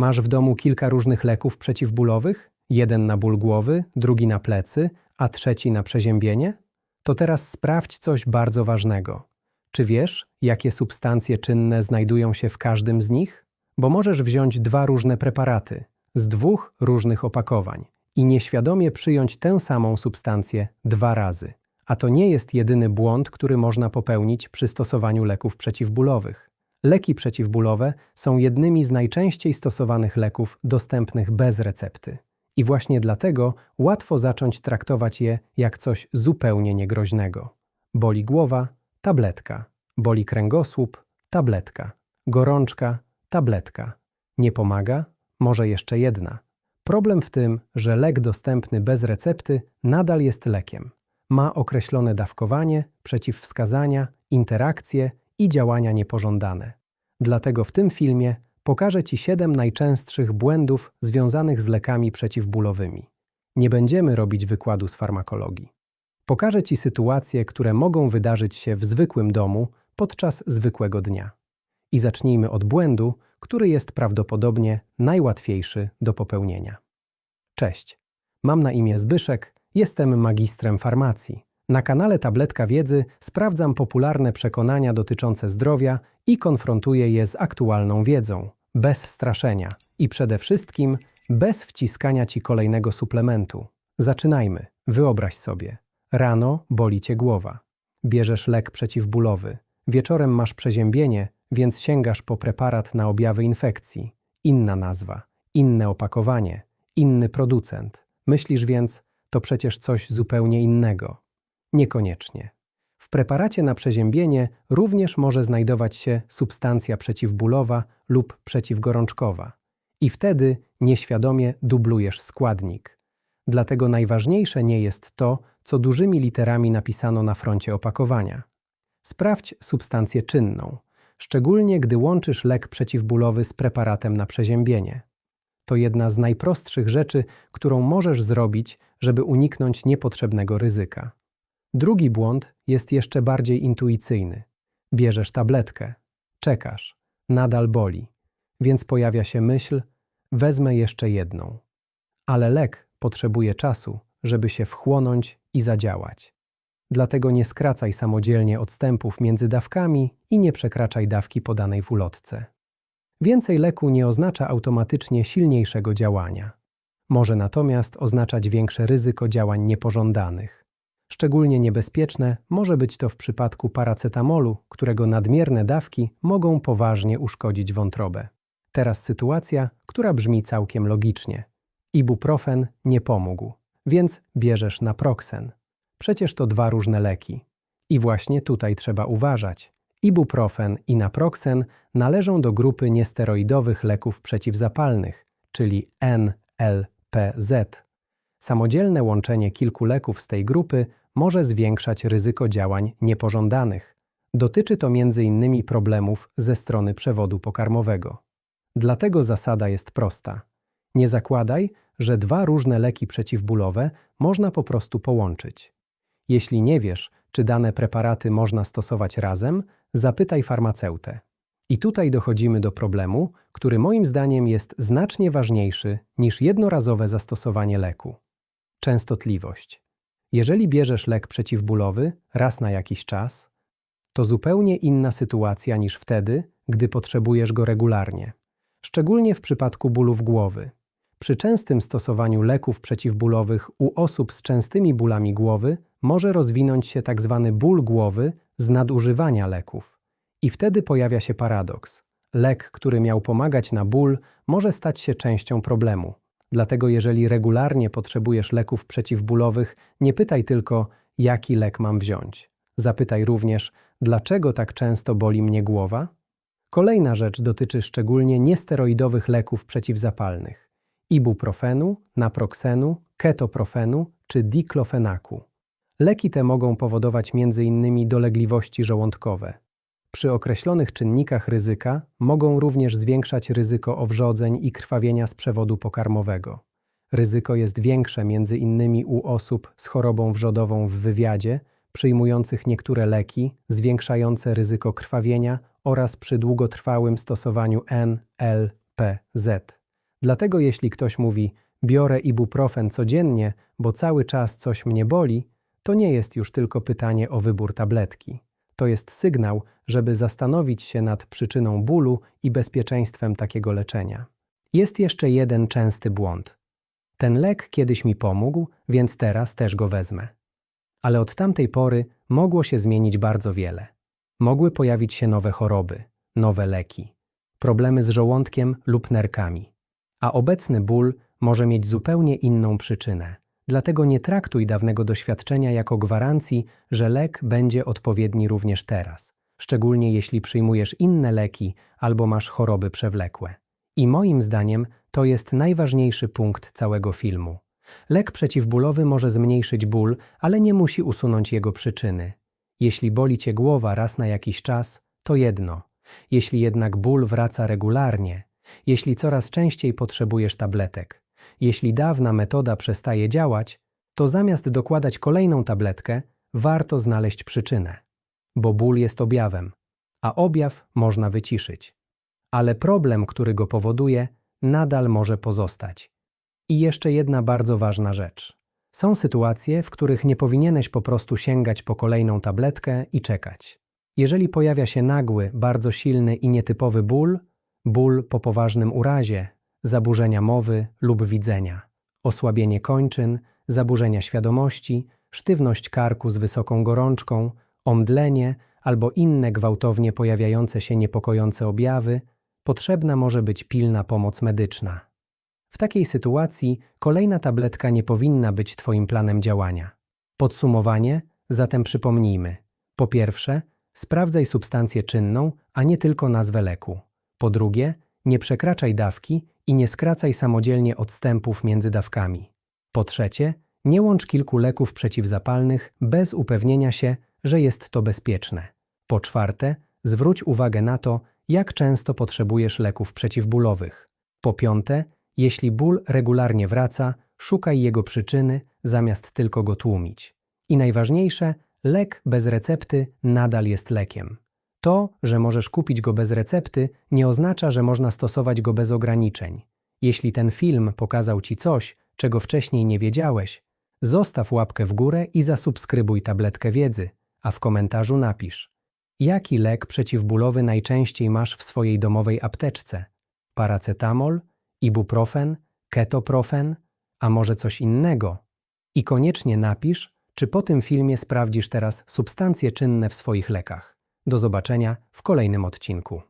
Masz w domu kilka różnych leków przeciwbólowych? Jeden na ból głowy, drugi na plecy, a trzeci na przeziębienie? To teraz sprawdź coś bardzo ważnego. Czy wiesz, jakie substancje czynne znajdują się w każdym z nich? Bo możesz wziąć dwa różne preparaty z dwóch różnych opakowań i nieświadomie przyjąć tę samą substancję dwa razy. A to nie jest jedyny błąd, który można popełnić przy stosowaniu leków przeciwbólowych. Leki przeciwbólowe są jednymi z najczęściej stosowanych leków dostępnych bez recepty. I właśnie dlatego łatwo zacząć traktować je jak coś zupełnie niegroźnego. Boli głowa, tabletka. Boli kręgosłup, tabletka. Gorączka, tabletka. Nie pomaga? Może jeszcze jedna. Problem w tym, że lek dostępny bez recepty nadal jest lekiem. Ma określone dawkowanie, przeciwwskazania, interakcje i działania niepożądane. Dlatego w tym filmie pokażę Ci 7 najczęstszych błędów związanych z lekami przeciwbólowymi. Nie będziemy robić wykładu z farmakologii. Pokażę Ci sytuacje, które mogą wydarzyć się w zwykłym domu podczas zwykłego dnia. I zacznijmy od błędu, który jest prawdopodobnie najłatwiejszy do popełnienia. Cześć, mam na imię Zbyszek, jestem magistrem farmacji. Na kanale Tabletka Wiedzy sprawdzam popularne przekonania dotyczące zdrowia i konfrontuję je z aktualną wiedzą, bez straszenia i przede wszystkim bez wciskania Ci kolejnego suplementu. Zaczynajmy. Wyobraź sobie. Rano boli Cię głowa. Bierzesz lek przeciwbólowy. Wieczorem masz przeziębienie, więc sięgasz po preparat na objawy infekcji. Inna nazwa, inne opakowanie, inny producent. Myślisz więc, to przecież coś zupełnie innego. Niekoniecznie. W preparacie na przeziębienie również może znajdować się substancja przeciwbólowa lub przeciwgorączkowa. I wtedy nieświadomie dublujesz składnik. Dlatego najważniejsze nie jest to, co dużymi literami napisano na froncie opakowania. Sprawdź substancję czynną, szczególnie gdy łączysz lek przeciwbólowy z preparatem na przeziębienie. To jedna z najprostszych rzeczy, którą możesz zrobić, żeby uniknąć niepotrzebnego ryzyka. Drugi błąd jest jeszcze bardziej intuicyjny. Bierzesz tabletkę, czekasz, nadal boli, więc pojawia się myśl, wezmę jeszcze jedną. Ale lek potrzebuje czasu, żeby się wchłonąć i zadziałać. Dlatego nie skracaj samodzielnie odstępów między dawkami i nie przekraczaj dawki podanej w ulotce. Więcej leku nie oznacza automatycznie silniejszego działania. Może natomiast oznaczać większe ryzyko działań niepożądanych. Szczególnie niebezpieczne może być to w przypadku paracetamolu, którego nadmierne dawki mogą poważnie uszkodzić wątrobę. Teraz sytuacja, która brzmi całkiem logicznie. Ibuprofen nie pomógł, więc bierzesz naproxen. Przecież to dwa różne leki. I właśnie tutaj trzeba uważać. Ibuprofen i naproxen należą do grupy niesteroidowych leków przeciwzapalnych, czyli NLPZ. Samodzielne łączenie kilku leków z tej grupy może zwiększać ryzyko działań niepożądanych. Dotyczy to m.in. problemów ze strony przewodu pokarmowego. Dlatego zasada jest prosta. Nie zakładaj, że dwa różne leki przeciwbólowe można po prostu połączyć. Jeśli nie wiesz, czy dane preparaty można stosować razem, zapytaj farmaceutę. I tutaj dochodzimy do problemu, który moim zdaniem jest znacznie ważniejszy niż jednorazowe zastosowanie leku. Częstotliwość. Jeżeli bierzesz lek przeciwbólowy raz na jakiś czas, to zupełnie inna sytuacja niż wtedy, gdy potrzebujesz go regularnie. Szczególnie w przypadku bólów głowy. Przy częstym stosowaniu leków przeciwbólowych u osób z częstymi bólami głowy może rozwinąć się tzw. ból głowy z nadużywania leków. I wtedy pojawia się paradoks. Lek, który miał pomagać na ból, może stać się częścią problemu. Dlatego jeżeli regularnie potrzebujesz leków przeciwbólowych, nie pytaj tylko, jaki lek mam wziąć. Zapytaj również, dlaczego tak często boli mnie głowa? Kolejna rzecz dotyczy szczególnie niesteroidowych leków przeciwzapalnych. Ibuprofenu, naproxenu, ketoprofenu czy diklofenaku. Leki te mogą powodować m.in. dolegliwości żołądkowe. Przy określonych czynnikach ryzyka mogą również zwiększać ryzyko owrzodzeń i krwawienia z przewodu pokarmowego. Ryzyko jest większe m.in. u osób z chorobą wrzodową w wywiadzie, przyjmujących niektóre leki zwiększające ryzyko krwawienia oraz przy długotrwałym stosowaniu NLPZ. Dlatego jeśli ktoś mówi, biorę ibuprofen codziennie, bo cały czas coś mnie boli, to nie jest już tylko pytanie o wybór tabletki. To jest sygnał, żeby zastanowić się nad przyczyną bólu i bezpieczeństwem takiego leczenia. Jest jeszcze jeden częsty błąd. Ten lek kiedyś mi pomógł, więc teraz też go wezmę. Ale od tamtej pory mogło się zmienić bardzo wiele. Mogły pojawić się nowe choroby, nowe leki, problemy z żołądkiem lub nerkami. A obecny ból może mieć zupełnie inną przyczynę. Dlatego nie traktuj dawnego doświadczenia jako gwarancji, że lek będzie odpowiedni również teraz, szczególnie jeśli przyjmujesz inne leki albo masz choroby przewlekłe. I moim zdaniem to jest najważniejszy punkt całego filmu. Lek przeciwbólowy może zmniejszyć ból, ale nie musi usunąć jego przyczyny. Jeśli boli cię głowa raz na jakiś czas, to jedno. Jeśli jednak ból wraca regularnie, jeśli coraz częściej potrzebujesz tabletek, jeśli dawna metoda przestaje działać, to zamiast dokładać kolejną tabletkę, warto znaleźć przyczynę. Bo ból jest objawem, a objaw można wyciszyć. Ale problem, który go powoduje, nadal może pozostać. I jeszcze jedna bardzo ważna rzecz. Są sytuacje, w których nie powinieneś po prostu sięgać po kolejną tabletkę i czekać. Jeżeli pojawia się nagły, bardzo silny i nietypowy ból po poważnym urazie, zaburzenia mowy lub widzenia, osłabienie kończyn, zaburzenia świadomości, sztywność karku z wysoką gorączką, omdlenie albo inne gwałtownie pojawiające się niepokojące objawy, potrzebna może być pilna pomoc medyczna. W takiej sytuacji kolejna tabletka nie powinna być Twoim planem działania. Podsumowanie, zatem przypomnijmy. Po pierwsze, sprawdzaj substancję czynną, a nie tylko nazwę leku. Po drugie, nie przekraczaj dawki i nie skracaj samodzielnie odstępów między dawkami. Po trzecie, nie łącz kilku leków przeciwzapalnych bez upewnienia się, że jest to bezpieczne. Po czwarte, zwróć uwagę na to, jak często potrzebujesz leków przeciwbólowych. Po piąte, jeśli ból regularnie wraca, szukaj jego przyczyny, zamiast tylko go tłumić. I najważniejsze, lek bez recepty nadal jest lekiem. To, że możesz kupić go bez recepty, nie oznacza, że można stosować go bez ograniczeń. Jeśli ten film pokazał Ci coś, czego wcześniej nie wiedziałeś, zostaw łapkę w górę i zasubskrybuj Tabletkę Wiedzy, a w komentarzu napisz, jaki lek przeciwbólowy najczęściej masz w swojej domowej apteczce? Paracetamol, ibuprofen, ketoprofen, a może coś innego? I koniecznie napisz, czy po tym filmie sprawdzisz teraz substancje czynne w swoich lekach. Do zobaczenia w kolejnym odcinku.